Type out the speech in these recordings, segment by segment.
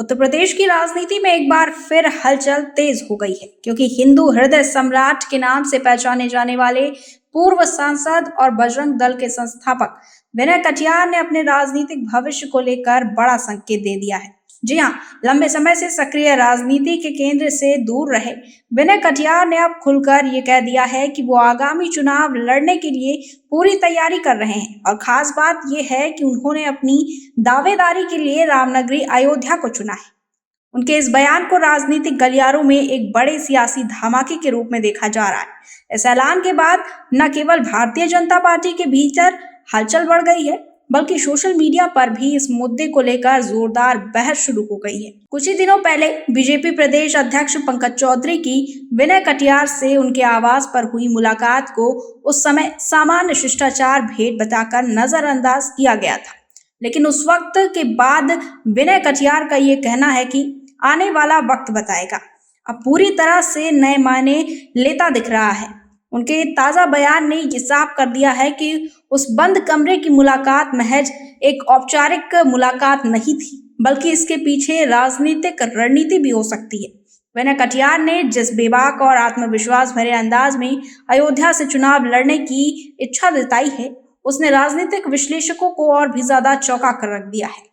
उत्तर प्रदेश की राजनीति में एक बार फिर हलचल तेज हो गई है क्योंकि हिंदू हृदय सम्राट के नाम से पहचाने जाने वाले पूर्व सांसद और बजरंग दल के संस्थापक विनय कटियार ने अपने राजनीतिक भविष्य को लेकर बड़ा संकेत दे दिया है। जी हाँ, लंबे समय से सक्रिय राजनीति के केंद्र से दूर रहे विनय कटियार ने अब खुलकर ये कह दिया है कि वो आगामी चुनाव लड़ने के लिए पूरी तैयारी कर रहे हैं और खास बात यह है कि उन्होंने अपनी दावेदारी के लिए रामनगरी अयोध्या को चुना है। उनके इस बयान को राजनीतिक गलियारों में एक बड़े सियासी धमाके के रूप में देखा जा रहा है। इस ऐलान के बाद न केवल भारतीय जनता पार्टी के भीतर हलचल बढ़ गई है, बल्कि सोशल मीडिया पर भी इस मुद्दे को लेकर जोरदार बहस शुरू हो गई है। कुछ ही दिनों पहले बीजेपी प्रदेश अध्यक्ष पंकज चौधरी की विनय कटियार से उनके आवास पर हुई मुलाकात को उस समय सामान्य शिष्टाचार भेंट बताकर नजरअंदाज किया गया था, लेकिन उस वक्त के बाद विनय कटियार का ये कहना है कि आने वाला वक्त बताएगा अब पूरी तरह से नए मायने लेता दिख रहा है। उनके ताजा बयान ने ये साफ कर दिया है कि उस बंद कमरे की मुलाकात महज एक औपचारिक मुलाकात नहीं थी, बल्कि इसके पीछे राजनीतिक रणनीति भी हो सकती है। विनय कटियार ने जिस बेबाक और आत्मविश्वास भरे अंदाज में अयोध्या से चुनाव लड़ने की इच्छा जताई है, उसने राजनीतिक विश्लेषकों को और भी ज्यादा चौंका कर रख दिया है।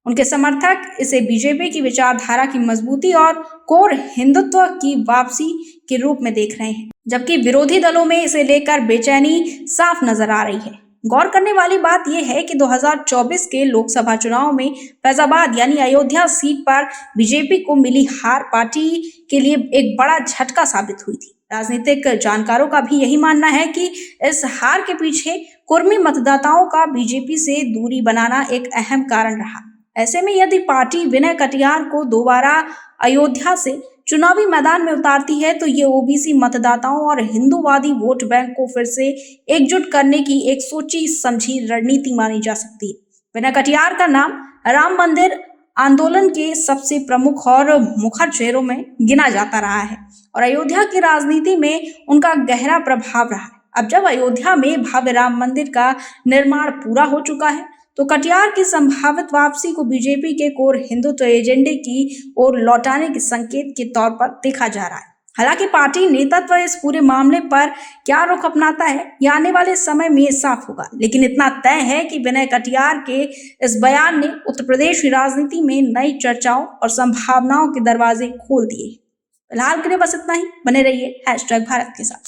उनके समर्थक इसे बीजेपी की विचारधारा की मजबूती और कोर हिंदुत्व की वापसी के रूप में देख रहे हैं, जबकि विरोधी दलों में इसे लेकर बेचैनी साफ नजर आ रही है। गौर करने वाली बात यह है कि 2024 के लोकसभा चुनाव में फैजाबाद यानी अयोध्या सीट पर बीजेपी को मिली हार पार्टी के लिए एक बड़ा झटका साबित हुई थी। राजनीतिक जानकारों का भी यही मानना है कि इस हार के पीछे कुर्मी मतदाताओं का बीजेपी से दूरी बनाना एक अहम कारण रहा। ऐसे में यदि पार्टी विनय कटियार को दोबारा अयोध्या से चुनावी मैदान में उतारती है तो ये ओबीसी मतदाताओं और हिंदूवादी वोट बैंक को फिर से एकजुट करने की एक सोची समझी रणनीति मानी जा सकती है। विनय कटियार का नाम राम मंदिर आंदोलन के सबसे प्रमुख और मुखर चेहरों में गिना जाता रहा है और अयोध्या की राजनीति में उनका गहरा प्रभाव रहा है। अब जब अयोध्या में भव्य राम मंदिर का निर्माण पूरा हो चुका है तो कटियार की संभावित वापसी को बीजेपी के कोर हिंदुत्व एजेंडे की ओर लौटाने के संकेत के तौर पर देखा जा रहा है। हालांकि पार्टी नेतृत्व इस पूरे मामले पर क्या रुख अपनाता है, यह आने वाले समय में साफ होगा, लेकिन इतना तय है कि विनय कटियार के इस बयान ने उत्तर प्रदेश की राजनीति में नई चर्चाओं और संभावनाओं के दरवाजे खोल दिए। फिलहाल के लिए बस इतना ही। बने रहिए #भारत के साथ।